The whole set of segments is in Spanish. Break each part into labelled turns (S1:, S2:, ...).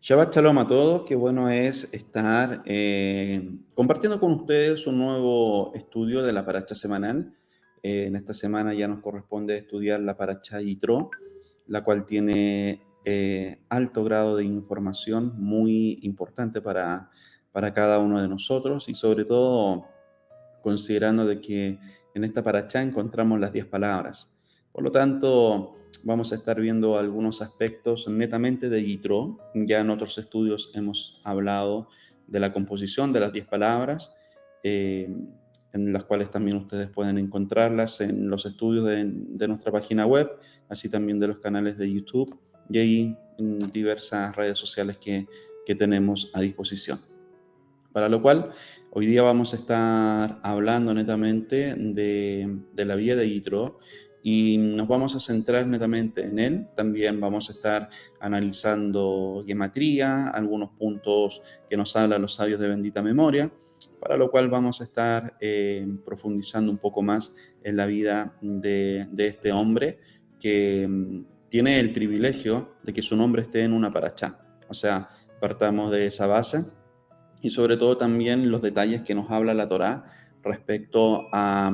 S1: Shabbat Shalom a todos, qué bueno es estar compartiendo con ustedes un nuevo estudio de la paracha semanal. En esta semana ya nos corresponde estudiar la paracha Yitro, la cual tiene alto grado de información muy importante para cada uno de nosotros y sobre todo considerando de que en esta paracha encontramos las 10 palabras. Por lo tanto, vamos a estar viendo algunos aspectos netamente de Yitro. Ya en otros estudios hemos hablado de la composición de las 10 palabras, eh, en las cuales también ustedes pueden encontrarlas en los estudios de nuestra página web, así también de los canales de YouTube y ahí en diversas redes sociales que tenemos a disposición. Para lo cual, hoy día vamos a estar hablando netamente de la vida de Yitro y nos vamos a centrar netamente en él. También vamos a estar analizando gematría, algunos puntos que nos hablan los sabios de bendita memoria, para lo cual vamos a estar profundizando un poco más en la vida de este hombre que tiene el privilegio de que su nombre esté en una parachá. O sea, partamos de esa base y sobre todo también los detalles que nos habla la Torá respecto a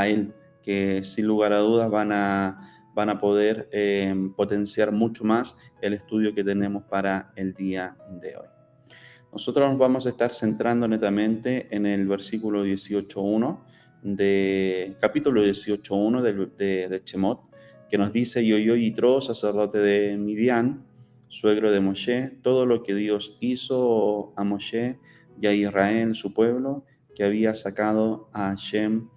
S1: él, que sin lugar a dudas van a poder potenciar mucho más el estudio que tenemos para el día de hoy. Nosotros nos vamos a estar centrando netamente en el versículo 18.1 capítulo 18.1 de Shemot, que nos dice: y oyó Yitro, sacerdote de Midian, suegro de Moshe, todo lo que Dios hizo a Moshe y a Israel, su pueblo, que había sacado a Hashem,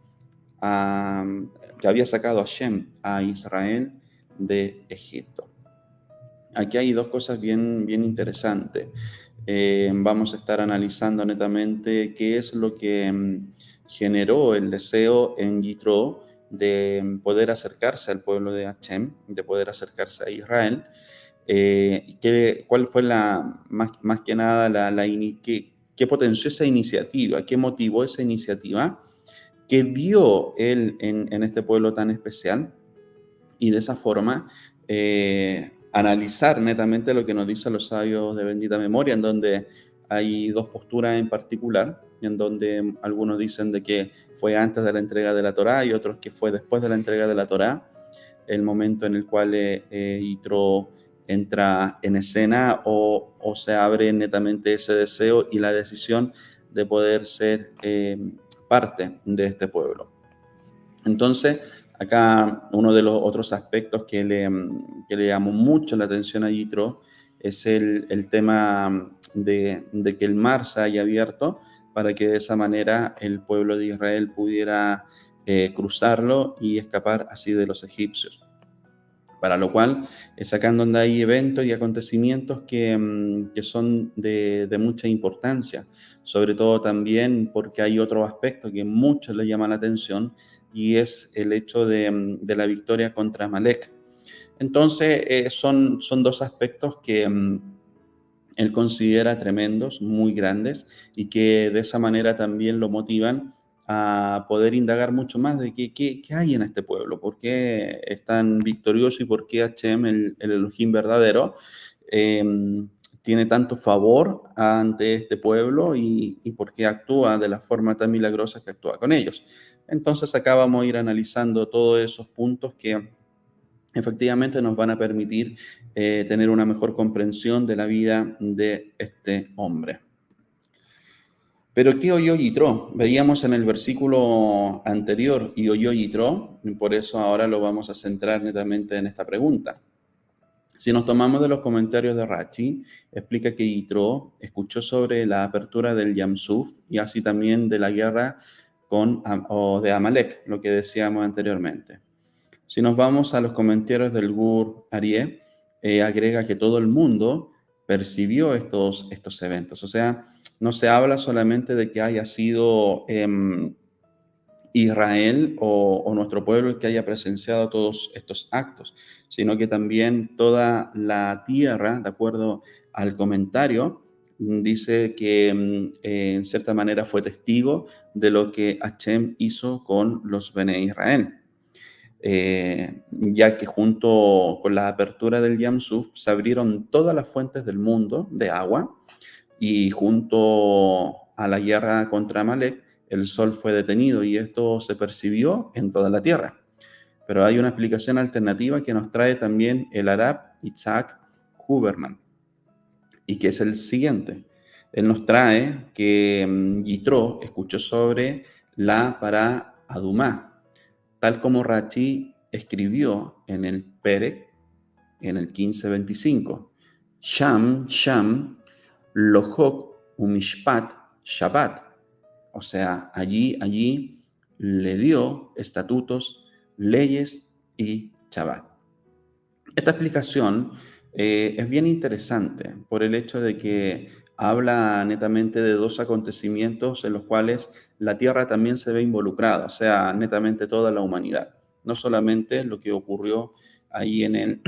S1: que había sacado a Hashem, a Israel, de Egipto. Aquí hay dos cosas bien interesantes. Vamos a estar analizando netamente qué es lo que generó el deseo en Yitro de poder acercarse al pueblo de Hashem, de poder acercarse a Israel. ¿Cuál fue más que nada qué potenció esa iniciativa? ¿Qué motivó esa iniciativa? ¿Qué vio él en este pueblo tan especial? Y de esa forma analizar netamente lo que nos dicen los sabios de bendita memoria, en donde hay dos posturas en particular, en donde algunos dicen de que fue antes de la entrega de la Torá y otros que fue después de la entrega de la Torá, el momento en el cual Yitro entra en escena o se abre netamente ese deseo y la decisión de poder ser parte de este pueblo. Entonces, acá uno de los otros aspectos que le llamó mucho la atención a Yitro es el tema de que el mar se haya abierto para que de esa manera el pueblo de Israel pudiera cruzarlo y escapar así de los egipcios. Para lo cual, sacando de ahí eventos y acontecimientos que son de mucha importancia, sobre todo también porque hay otro aspecto que muchos le llama la atención y es el hecho de la victoria contra Amalek. Entonces, son dos aspectos que él considera tremendos, muy grandes, y que de esa manera también lo motivan a poder indagar mucho más de qué hay en este pueblo, por qué es tan victorioso y por qué Hashem, el Elohim verdadero, eh, tiene tanto favor ante este pueblo y por qué actúa de la forma tan milagrosa que actúa con ellos. Entonces acá vamos a ir analizando todos esos puntos que efectivamente nos van a permitir tener una mejor comprensión de la vida de este hombre. Pero ¿qué oyó Yitro? Veíamos en el versículo anterior y oyó Yitro, y por eso ahora lo vamos a centrar netamente en esta pregunta. Si nos tomamos de los comentarios de Rachi, explica que Yitro escuchó sobre la apertura del Yamsuf y así también de la guerra de Amalek, lo que decíamos anteriormente. Si nos vamos a los comentarios del Gur Arié, agrega que todo el mundo percibió estos eventos. O sea, no se habla solamente de que haya sido Israel o nuestro pueblo el que haya presenciado todos estos actos, sino que también toda la tierra, de acuerdo al comentario, dice que en cierta manera fue testigo de lo que Hashem hizo con los Bene Israel. ya que junto con la apertura del Yam Suf se abrieron todas las fuentes del mundo de agua y junto a la guerra contra Amalek, el sol fue detenido y esto se percibió en toda la tierra. Pero hay una explicación alternativa que nos trae también el Arab Isaac Huberman, y que es el siguiente. Él nos trae que Yitro escuchó sobre la para Adumá, tal como Rachi escribió en el Perek, en el 15:25. Sham, Lohok Umishpat Shabbat. O sea, allí le dio estatutos, leyes y Shabbat. Esta explicación es bien interesante por el hecho de que habla netamente de dos acontecimientos en los cuales la Tierra también se ve involucrada, o sea, netamente toda la humanidad, no solamente lo que ocurrió ahí en el,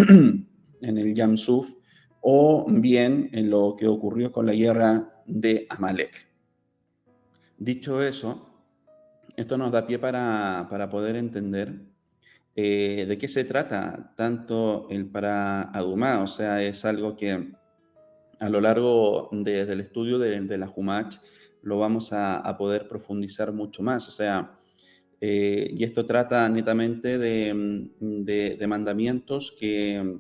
S1: en el Yam Suf o bien en lo que ocurrió con la guerra de Amalek. Dicho eso, esto nos da pie para poder entender de qué se trata tanto el para Adumá, o sea, es algo que a lo largo del estudio de la Humach lo vamos a poder profundizar mucho más, o sea, y esto trata netamente de mandamientos que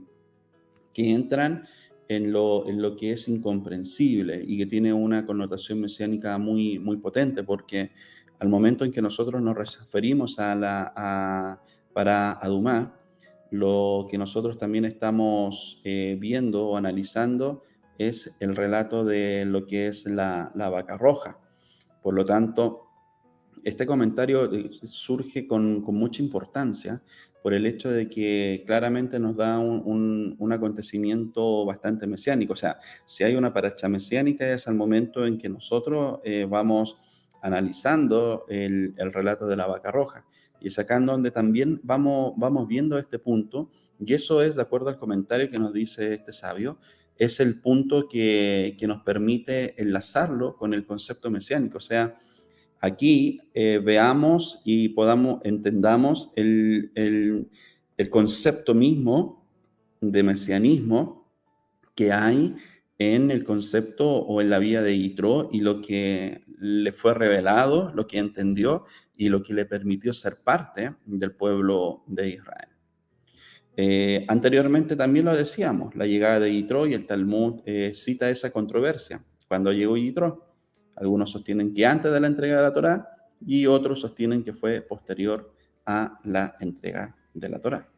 S1: entran en lo que es incomprensible y que tiene una connotación mesiánica muy, muy potente, porque al momento en que nosotros nos referimos para Adumá, lo que nosotros también estamos viendo o analizando es el relato de lo que es la vaca roja. Por lo tanto, este comentario surge con mucha importancia por el hecho de que claramente nos da un acontecimiento bastante mesiánico. O sea, si hay una paracha mesiánica es al momento en que nosotros vamos analizando el relato de la vaca roja. Y es acá en donde también vamos viendo este punto, y eso es, de acuerdo al comentario que nos dice este sabio, es el punto que nos permite enlazarlo con el concepto mesiánico. O sea, aquí veamos y entendamos el concepto mismo de mesianismo que hay en el concepto o en la vida de Yitro y lo que le fue revelado, lo que entendió y lo que le permitió ser parte del pueblo de Israel. Anteriormente también lo decíamos, la llegada de Yitro y el Talmud cita esa controversia. Cuando llegó Yitro, algunos sostienen que antes de la entrega de la Torá y otros sostienen que fue posterior a la entrega de la Torá.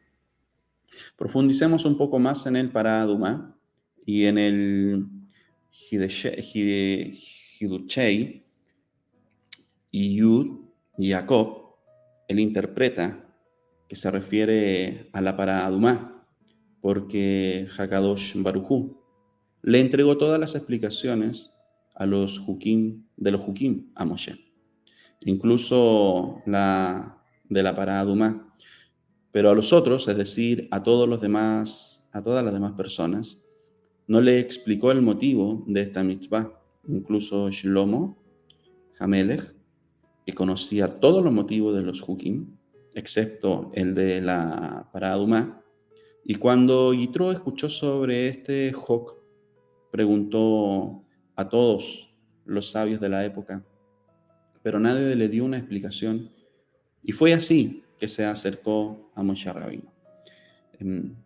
S1: Profundicemos un poco más en el Paraduma y en el Hiduchei y Yud y Jacob. Él interpreta que se refiere a la Paraduma, porque Hakadosh Barujú le entregó todas las explicaciones a los Hukim, de los Hukim a Moshe, incluso la de la Paraduma. Pero a los otros, es decir, a todos los demás, a todas las demás personas, no le explicó el motivo de esta mitzvah. Incluso Shlomo Hamelech, que conocía todos los motivos de los Hukim, excepto el de la Paraduma, y cuando Yitro escuchó sobre este Hok, preguntó a todos los sabios de la época, pero nadie le dio una explicación, y fue así que se acercó a Moshe Rabbeinu.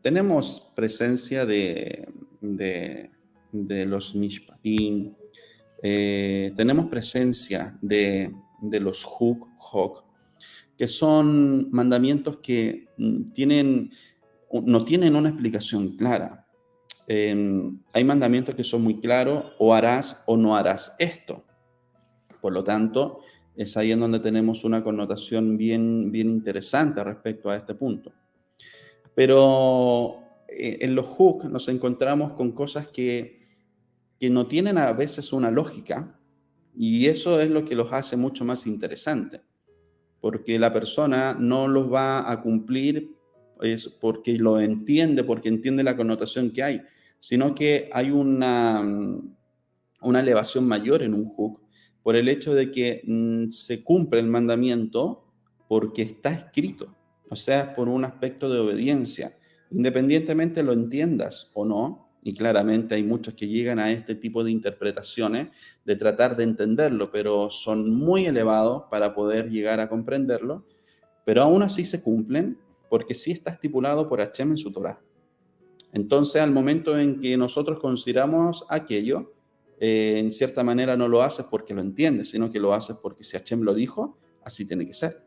S1: Tenemos presencia de los Mishpatim, tenemos presencia de los Hok, que son mandamientos que no tienen una explicación clara. Hay mandamientos que son muy claros, o harás o no harás esto. Por lo tanto, es ahí en donde tenemos una connotación bien, bien interesante respecto a este punto. Pero en los Huk nos encontramos con cosas que no tienen a veces una lógica, y eso es lo que los hace mucho más interesantes, porque la persona no los va a cumplir porque lo entiende, porque entiende la connotación que hay, sino que hay una elevación mayor en un Huk por el hecho de que se cumple el mandamiento porque está escrito. O sea, es por un aspecto de obediencia. Independientemente lo entiendas o no, y claramente hay muchos que llegan a este tipo de interpretaciones de tratar de entenderlo, pero son muy elevados para poder llegar a comprenderlo, pero aún así se cumplen porque sí está estipulado por Hashem en su Torá. Entonces, al momento en que nosotros consideramos aquello, en cierta manera no lo haces porque lo entiendes, sino que lo haces porque si Hashem lo dijo, así tiene que ser.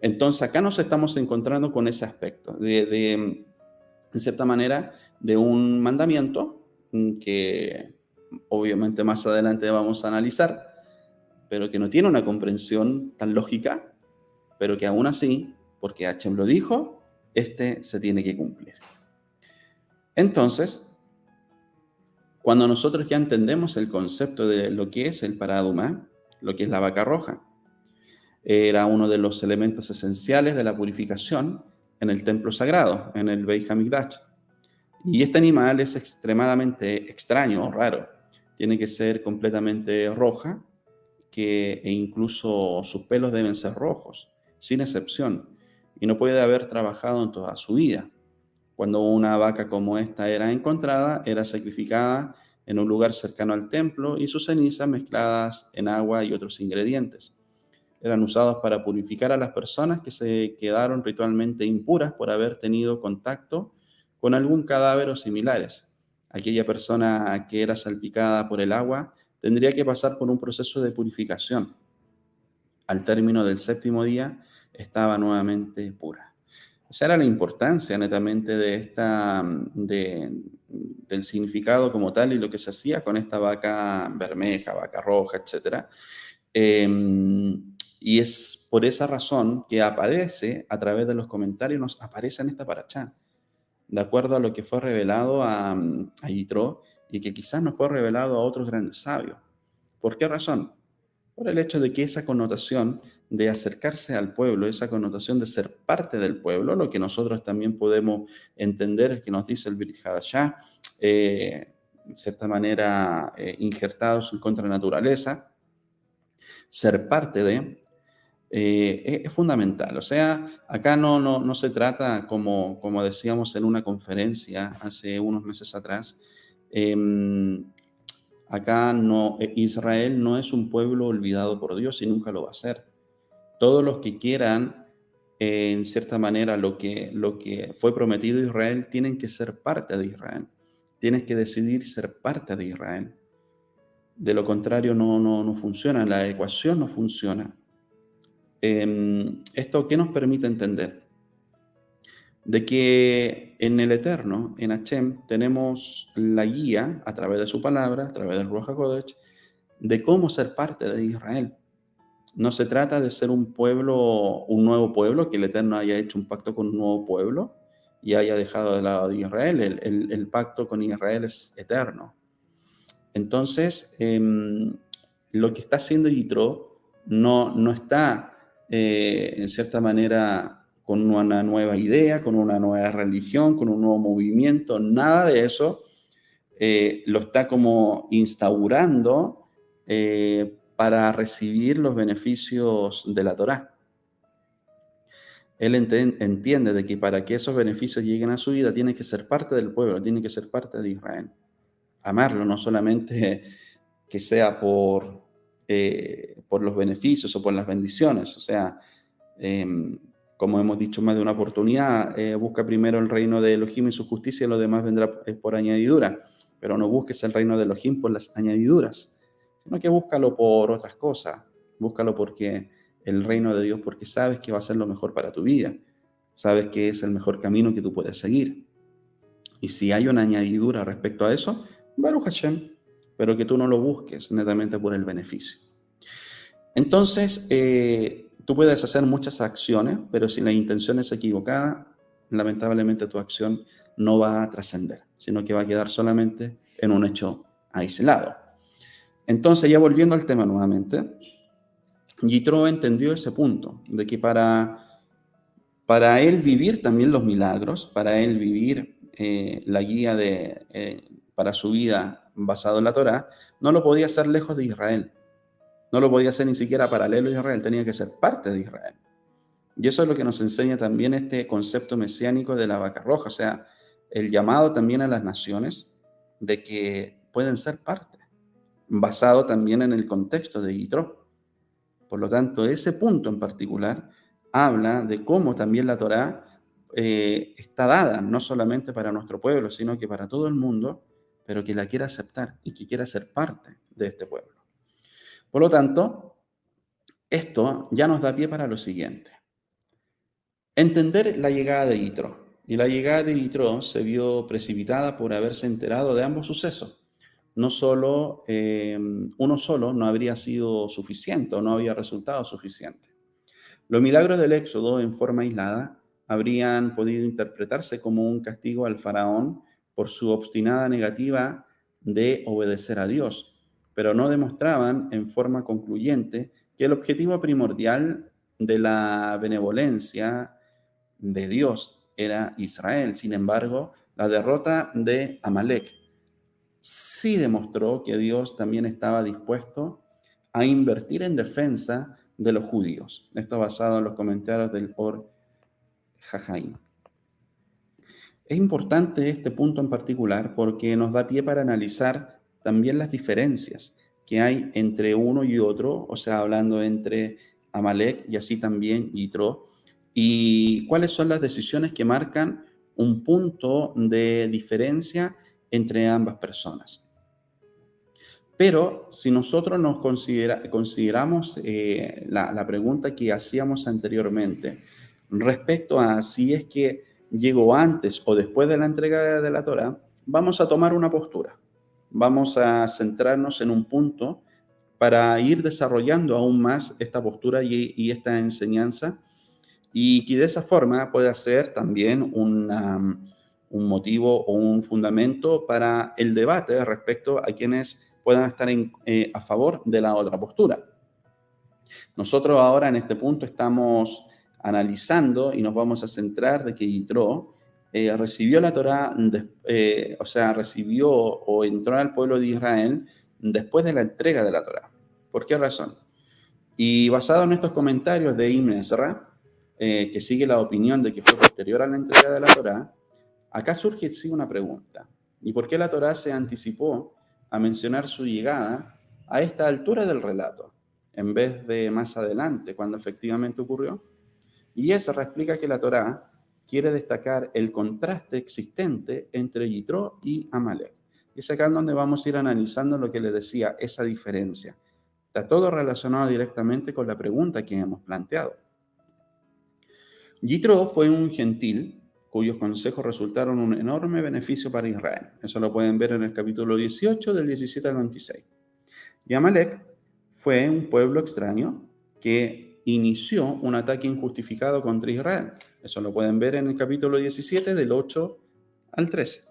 S1: Entonces, acá nos estamos encontrando con ese aspecto en cierta manera, de un mandamiento que obviamente más adelante vamos a analizar, pero que no tiene una comprensión tan lógica, pero que aún así, porque Hashem lo dijo, este se tiene que cumplir. Entonces, cuando nosotros ya entendemos el concepto de lo que es el paraduma, lo que es la vaca roja, era uno de los elementos esenciales de la purificación en el templo sagrado, en el Beit HaMikdash. Y este animal es extremadamente extraño o raro. Tiene que ser completamente roja, e incluso sus pelos deben ser rojos, sin excepción. Y no puede haber trabajado en toda su vida. Cuando una vaca como esta era encontrada, era sacrificada en un lugar cercano al templo y sus cenizas mezcladas en agua y otros ingredientes. Eran usados para purificar a las personas que se quedaron ritualmente impuras por haber tenido contacto con algún cadáver o similares. Aquella persona que era salpicada por el agua tendría que pasar por un proceso de purificación. Al término del séptimo día estaba nuevamente pura. Esa era la importancia netamente del significado como tal y lo que se hacía con esta vaca bermeja, vaca roja, etc. Y es por esa razón que aparece a través de los comentarios, nos aparece en esta parachá, de acuerdo a lo que fue revelado a Yitro y que quizás no fue revelado a otros grandes sabios. ¿Por qué razón? Por el hecho de que esa connotación de acercarse al pueblo, esa connotación de ser parte del pueblo, lo que nosotros también podemos entender, que nos dice el Brit Hadashah, de cierta manera injertados en contra naturaleza, ser parte de, es fundamental. O sea, acá no se trata, como decíamos en una conferencia hace unos meses atrás, acá Israel no es un pueblo olvidado por Dios y nunca lo va a ser. Todos los que quieran, en cierta manera, lo que fue prometido a Israel, tienen que ser parte de Israel. Tienes que decidir ser parte de Israel. De lo contrario, no funciona, la ecuación no funciona. ¿Esto qué nos permite entender? De que en el Eterno, en Hashem, tenemos la guía a través de su palabra, a través del Ruach HaKodesh, de cómo ser parte de Israel. No se trata de ser un pueblo, un nuevo pueblo, que el Eterno haya hecho un pacto con un nuevo pueblo y haya dejado de lado de Israel. El pacto con Israel es eterno. Entonces, lo que está haciendo Yitro no está, en cierta manera, con una nueva idea, con una nueva religión, con un nuevo movimiento, nada de eso. Lo está como instaurando para recibir los beneficios de la Torá. Él entiende de que para que esos beneficios lleguen a su vida, tiene que ser parte del pueblo, tiene que ser parte de Israel. Amarlo, no solamente que sea por los beneficios o por las bendiciones. O sea, como hemos dicho más de una oportunidad, busca primero el reino de Elohim y su justicia y lo demás vendrá por añadidura. Pero no busques el reino de Elohim por las añadiduras, sino que búscalo por otras cosas. Búscalo porque el reino de Dios, porque sabes que va a ser lo mejor para tu vida. Sabes que es el mejor camino que tú puedes seguir. Y si hay una añadidura respecto a eso, Baruch Hashem, pero que tú no lo busques netamente por el beneficio. Entonces, tú puedes hacer muchas acciones, pero si la intención es equivocada, lamentablemente tu acción no va a trascender, sino que va a quedar solamente en un hecho aislado. Entonces, ya volviendo al tema nuevamente, Yitro entendió ese punto, de que para él vivir también los milagros, para él vivir la guía para su vida basado en la Torá, no lo podía hacer lejos de Israel. No lo podía hacer ni siquiera paralelo a Israel, tenía que ser parte de Israel. Y eso es lo que nos enseña también este concepto mesiánico de la vaca roja, o sea, el llamado también a las naciones de que pueden ser parte, basado también en el contexto de Yitro. Por lo tanto, ese punto en particular habla de cómo también la Torá está dada, no solamente para nuestro pueblo, sino que para todo el mundo, pero que la quiera aceptar y que quiera ser parte de este pueblo. Por lo tanto, esto ya nos da pie para lo siguiente. Entender la llegada de Yitro. Y la llegada de Yitro se vio precipitada por haberse enterado de ambos sucesos. No solo, uno solo no habría sido suficiente o no había resultado suficiente. Los milagros del Éxodo en forma aislada habrían podido interpretarse como un castigo al faraón por su obstinada negativa de obedecer a Dios, pero no demostraban en forma concluyente que el objetivo primordial de la benevolencia de Dios era Israel. Sin embargo, la derrota de Amalek sí demostró que Dios también estaba dispuesto a invertir en defensa de los judíos. Esto basado en los comentarios del Or Jajaim. Es importante este punto en particular porque nos da pie para analizar también las diferencias que hay entre uno y otro, o sea, hablando entre Amalek y así también Yitro, y cuáles son las decisiones que marcan un punto de diferencia entre ambas personas. Pero si nosotros nos consideramos la pregunta que hacíamos anteriormente respecto a si es que llegó antes o después de la entrega de la Torá, vamos a tomar una postura. Vamos a centrarnos en un punto para ir desarrollando aún más esta postura y esta enseñanza y que de esa forma pueda ser también un motivo o un fundamento para el debate respecto a quienes puedan estar a favor de la otra postura. Nosotros ahora en este punto estamos analizando y nos vamos a centrar de que Yitro recibió la Torá, o sea, recibió o entró al pueblo de Israel después de la entrega de la Torá. ¿Por qué razón? Y basado en estos comentarios de Ibn Ezra, que sigue la opinión de que fue posterior a la entrega de la Torá, acá surge sí una pregunta. ¿Y por qué la Torá se anticipó a mencionar su llegada a esta altura del relato, en vez de más adelante, cuando efectivamente ocurrió? Y Ezra explica que la Torá quiere destacar el contraste existente entre Yitro y Amalek. Y es acá en donde vamos a ir analizando lo que le decía, esa diferencia. Está todo relacionado directamente con la pregunta que hemos planteado. Yitro fue un gentil cuyos consejos resultaron un enorme beneficio para Israel. Eso lo pueden ver en el capítulo 18, del 17 al 26. Y Amalek fue un pueblo extraño que inició un ataque injustificado contra Israel. Eso lo pueden ver en el capítulo 17, del 8 al 13.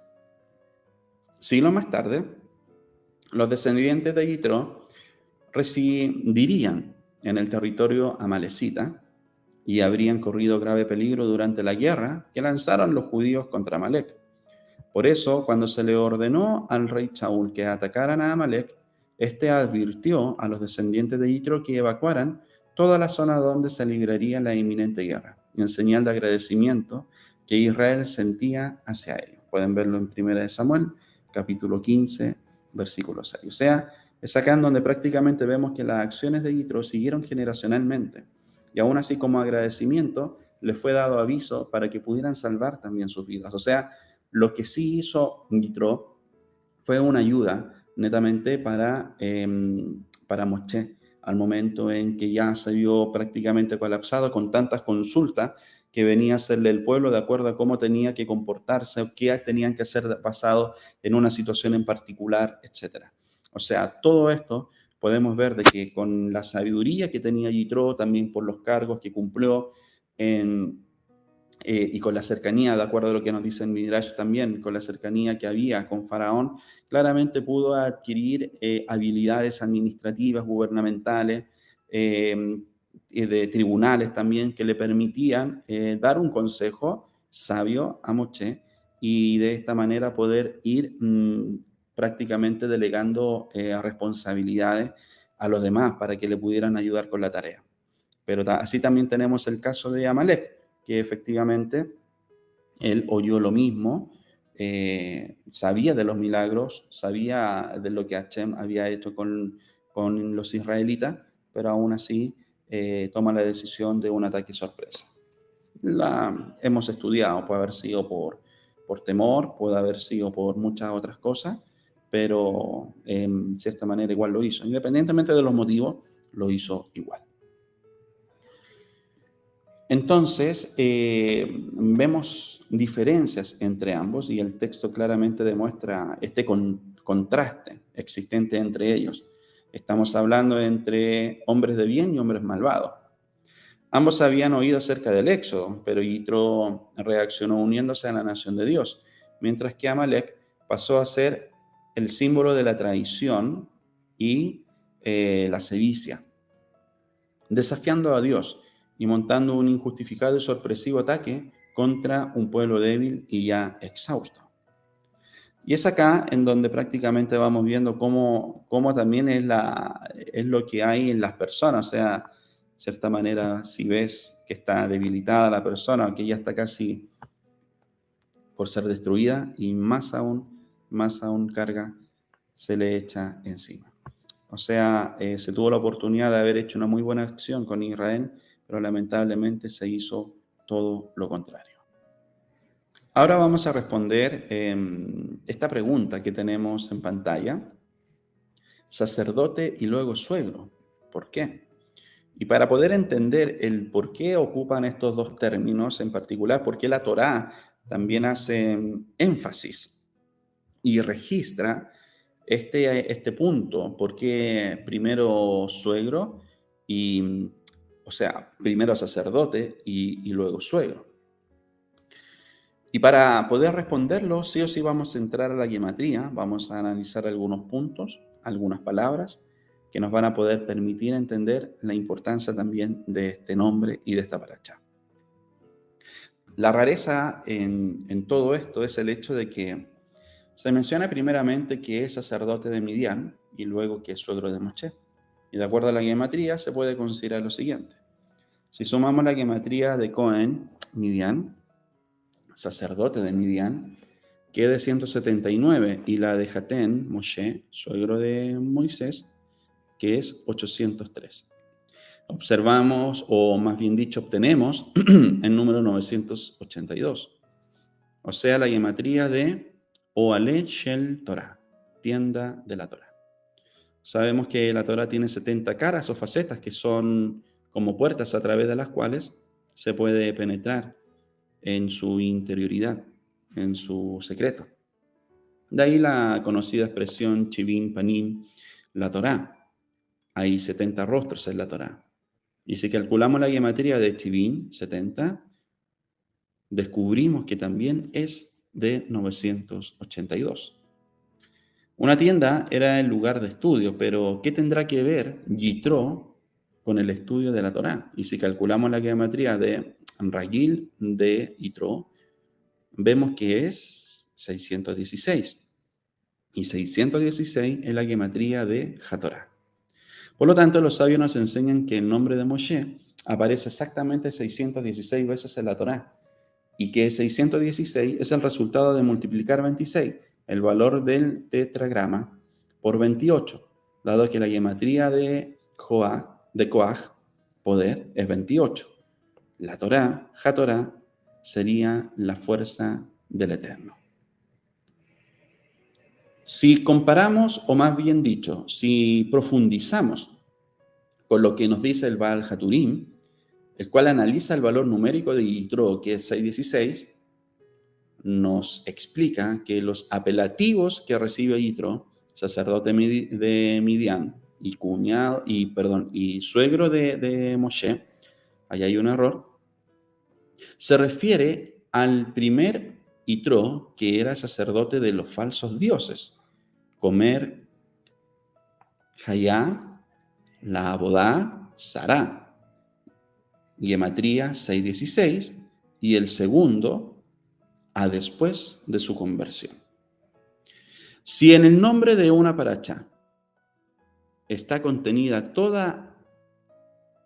S1: Siglos más tarde, los descendientes de Yitro residirían en el territorio amalecita y habrían corrido grave peligro durante la guerra que lanzaron los judíos contra Amalek. Por eso, cuando se le ordenó al rey Shaul que atacaran a Amalek, este advirtió a los descendientes de Yitro que evacuaran toda la zona donde se libraría la inminente guerra, en señal de agradecimiento que Israel sentía hacia ellos. Pueden verlo en 1 Samuel, capítulo 15, versículo 6. O sea, es acá en donde prácticamente vemos que las acciones de Yitro siguieron generacionalmente. Y aún así, como agradecimiento, les fue dado aviso para que pudieran salvar también sus vidas. O sea, lo que sí hizo Yitro fue una ayuda netamente para Moshe, al momento en que ya se vio prácticamente colapsado con tantas consultas que venía a hacerle el pueblo de acuerdo a cómo tenía que comportarse, qué tenían que hacer basado en una situación en particular, etc. O sea, todo esto podemos ver de que con la sabiduría que tenía Yitro, también por los cargos que cumplió en y con la cercanía, de acuerdo a lo que nos dice en Midrash también, con la cercanía que había con Faraón, claramente pudo adquirir habilidades administrativas, gubernamentales, de tribunales también, que le permitían dar un consejo sabio a Moshe y de esta manera poder ir prácticamente delegando responsabilidades a los demás para que le pudieran ayudar con la tarea. Pero así también tenemos el caso de Amalek, que efectivamente él oyó lo mismo, sabía de los milagros, sabía de lo que Hashem había hecho con los israelitas, pero aún así toma la decisión de un ataque sorpresa. La hemos estudiado, puede haber sido por temor, puede haber sido por muchas otras cosas, pero en cierta manera igual lo hizo. Independientemente de los motivos, lo hizo igual. Entonces, vemos diferencias entre ambos y el texto claramente demuestra este contraste existente entre ellos. Estamos hablando entre hombres de bien y hombres malvados. Ambos habían oído acerca del Éxodo, pero Yitro reaccionó uniéndose a la nación de Dios, mientras que Amalek pasó a ser el símbolo de la traición y la sevicia, desafiando a Dios y montando un injustificado y sorpresivo ataque contra un pueblo débil y ya exhausto. Y es acá en donde prácticamente vamos viendo cómo también es lo que hay en las personas. O sea, de cierta manera, si ves que está debilitada la persona o que ya está casi por ser destruida, y más aún carga se le echa encima. O sea, se tuvo la oportunidad de haber hecho una muy buena acción con Israel, pero lamentablemente se hizo todo lo contrario. Ahora vamos a responder esta pregunta que tenemos en pantalla. Sacerdote y luego suegro. ¿Por qué? Y para poder entender el por qué ocupan estos dos términos en particular, por qué la Torá también hace énfasis y registra este punto, por qué primero suegro y, o sea, primero sacerdote y luego suegro. Y para poder responderlo, sí o sí vamos a entrar a la gematría, vamos a analizar algunos puntos, algunas palabras, que nos van a poder permitir entender la importancia también de este nombre y de esta parachá. La rareza en todo esto es el hecho de que se menciona primeramente que es sacerdote de Midian y luego que es suegro de Moshe. Y de acuerdo a la gematría se puede considerar lo siguiente. Si sumamos la gematría de Cohen, Midian, sacerdote de Midian, queda 179, y la de Hatén, Moshe, suegro de Moisés, que es 803. Observamos, o más bien dicho, obtenemos el número 982, o sea, la gematría de Oale Shel Torah, tienda de la Torah. Sabemos que la Torah tiene 70 caras o facetas que son como puertas a través de las cuales se puede penetrar en su interioridad, en su secreto. De ahí la conocida expresión Chivin Panim, la Torá. Hay 70 rostros en la Torá. Y si calculamos la gematría de Chivin, 70, descubrimos que también es de 982. Una tienda era el lugar de estudio, pero ¿qué tendrá que ver Yitro con el estudio de la Torá? Y si calculamos la gematría de Ragil de Yitro, vemos que es 616. Y 616 es la gematría de Hatorá. Por lo tanto, los sabios nos enseñan que el nombre de Moshe aparece exactamente 616 veces en la Torá, y que 616 es el resultado de multiplicar 26, el valor del tetragrama, por 28, dado que la gematría de Koach, poder, es 28. La Torá, Hatorá, sería la fuerza del Eterno. Si comparamos, o más bien dicho, si profundizamos con lo que nos dice el Baal Haturim, el cual analiza el valor numérico de Yitro, que es 616, nos explica que los apelativos que recibe Yitro, sacerdote de Midian y suegro de Moshe, ahí hay un error, se refiere al primer Yitro, que era sacerdote de los falsos dioses, Comer, Hayá, la Abodá, Sará, gematría 616, y el segundo a después de su conversión. Si en el nombre de una parachá está contenida toda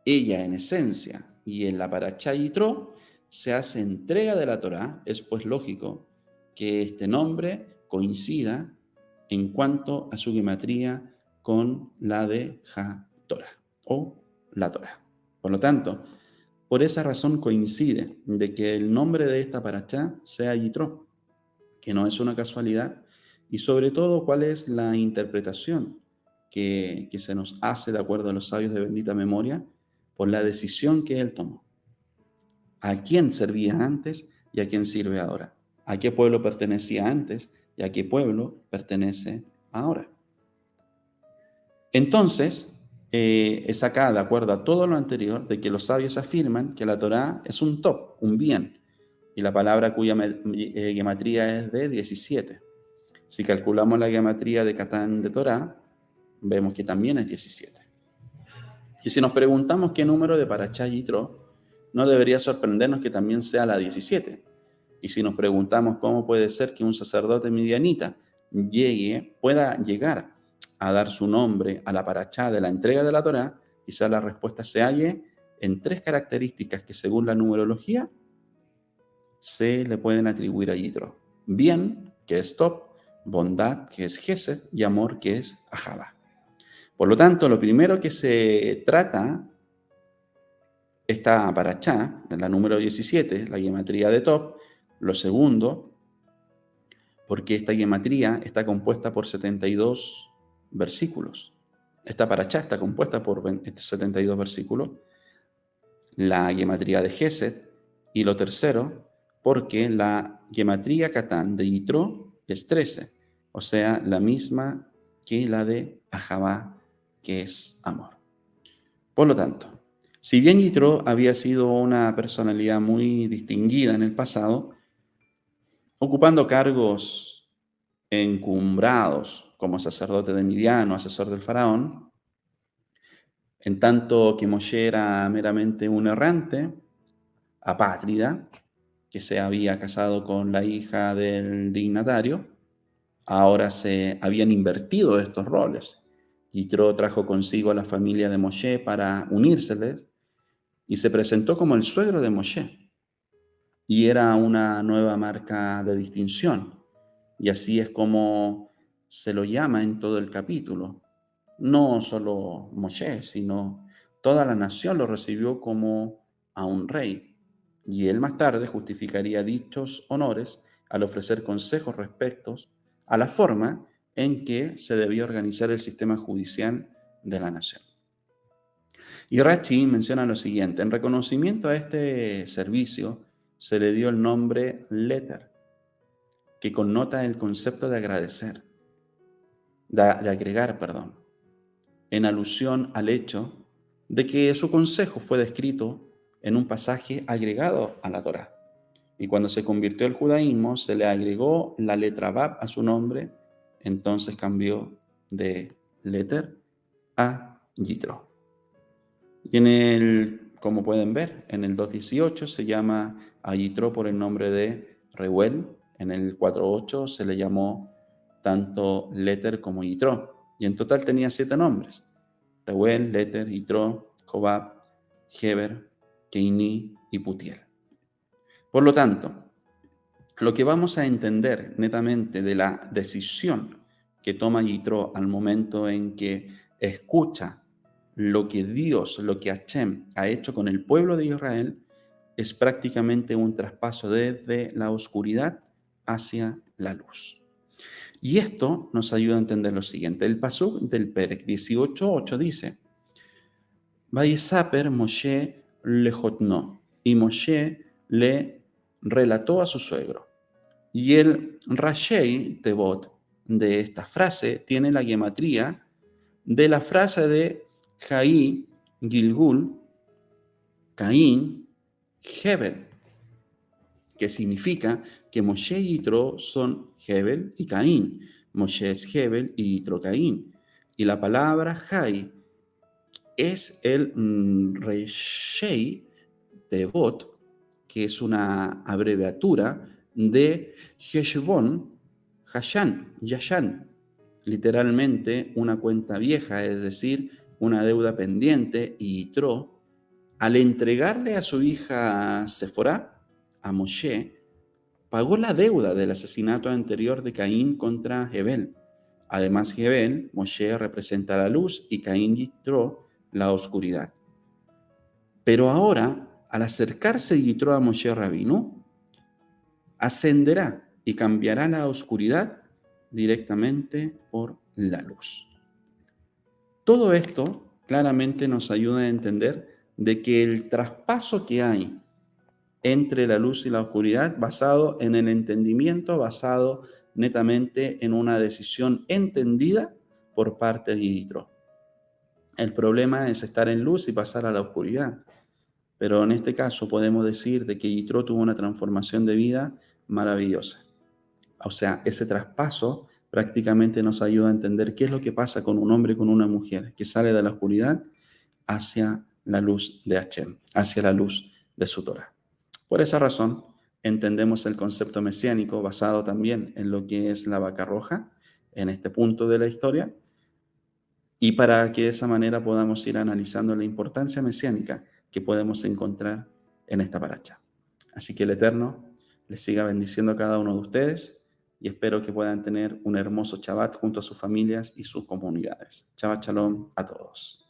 S1: ella en esencia y en la Parashá Yitro se hace entrega de la Torá, es pues lógico que este nombre coincida en cuanto a su gematría con la de Ha-Torah o la Torá. Por lo tanto, por esa razón coincide de que el nombre de esta Parashá sea Yitro, que no es una casualidad, y sobre todo cuál es la interpretación que se nos hace de acuerdo a los sabios de bendita memoria por la decisión que él tomó. ¿A quién servía antes y a quién sirve ahora? ¿A qué pueblo pertenecía antes y a qué pueblo pertenece ahora? Entonces, es acá, de acuerdo a todo lo anterior, de que los sabios afirman que la Torá es un top, un bien, y la palabra cuya gematría es de 17. Si calculamos la gematría de Catán de Torá, vemos que también es 17. Y si nos preguntamos qué número de Parashá Yitro, no debería sorprendernos que también sea la 17. Y si nos preguntamos cómo puede ser que un sacerdote midianita pueda llegar a dar su nombre a la Parashá de la entrega de la Torá, quizás la respuesta se halle en 3 características que según la numerología se le pueden atribuir a Yitro. Bien, que es Top; bondad, que es Gesed; y amor, que es Ahava. Por lo tanto, lo primero que se trata esta Parashá, en la número 17, la gematría de Top. Lo segundo, porque esta gematría está compuesta por 72 versículos. Esta Parashá está compuesta por 72 versículos. La gematría de Gesed. Y lo tercero, porque la gematría Catán de Yitro es 13, o sea, la misma que la de Ahava, que es amor. Por lo tanto, si bien Yitro había sido una personalidad muy distinguida en el pasado, ocupando cargos encumbrados como sacerdote de Midian o asesor del faraón, en tanto que Moshe era meramente un errante, apátrida, que se había casado con la hija del dignatario, ahora se habían invertido estos roles. Yitro trajo consigo a la familia de Moshe para unírseles y se presentó como el suegro de Moshe. Y era una nueva marca de distinción. Y así es como se lo llama en todo el capítulo. No solo Moshe, sino toda la nación lo recibió como a un rey. Y él más tarde justificaría dichos honores al ofrecer consejos respecto a la forma en que se debía organizar el sistema judicial de la nación. Y Rachi menciona lo siguiente: en reconocimiento a este servicio se le dio el nombre Leter, que connota el concepto de agradecer, de agregar, perdón, en alusión al hecho de que su consejo fue descrito en un pasaje agregado a la Torá. Y cuando se convirtió al judaísmo, se le agregó la letra Bab a su nombre, entonces cambió de Leter a Yitro. Y como pueden ver, en el 2.18 se llama a Yitro por el nombre de Reuel. En el 4.8 se le llamó tanto Leter como Yitro. Y en total tenía 7 nombres: Reuel, Leter, Yitro, Jobab, Heber, Keini y Putiel. Por lo tanto, lo que vamos a entender netamente de la decisión que toma Yitro al momento en que escucha lo que Dios, lo que Hashem ha hecho con el pueblo de Israel, es prácticamente un traspaso desde la oscuridad hacia la luz. Y esto nos ayuda a entender lo siguiente. El pasuk del Perek 18.8 dice: Vayisaper Moshe lejotno, y Moshe le relató a su suegro. Y el Rashei Tevot de esta frase tiene la gematría de la frase de Jaí, Gilgul, Caín, Hebel, que significa que Moshe y Yitro son Hebel y Caín. Moshe es Hebel y Yitro Caín. Y la palabra Jai es el Reshei Tevot, que es una abreviatura de Heshbon, Yashan, literalmente una cuenta vieja, es decir, una deuda pendiente, y Yitro, al entregarle a su hija Sephora, a Moshe, pagó la deuda del asesinato anterior de Caín contra Hebel. Además, Hebel, Moshe representa la luz y Caín Yitro la oscuridad. Pero ahora, al acercarse Yitro a Moshe Rabinu, ascenderá y cambiará la oscuridad directamente por la luz. Todo esto claramente nos ayuda a entender de que el traspaso que hay entre la luz y la oscuridad, basado en el entendimiento, basado netamente en una decisión entendida por parte de Yitro. El problema es estar en luz y pasar a la oscuridad. Pero en este caso podemos decir de que Yitro tuvo una transformación de vida maravillosa. O sea, ese traspaso prácticamente nos ayuda a entender qué es lo que pasa con un hombre y con una mujer que sale de la oscuridad hacia la luz de Hashem, hacia la luz de su Torah. Por esa razón, entendemos el concepto mesiánico basado también en lo que es la vaca roja, en este punto de la historia, y para que de esa manera podamos ir analizando la importancia mesiánica que podemos encontrar en esta paracha. Así que el Eterno les siga bendiciendo a cada uno de ustedes y espero que puedan tener un hermoso Shabbat junto a sus familias y sus comunidades. Shabbat Shalom a todos.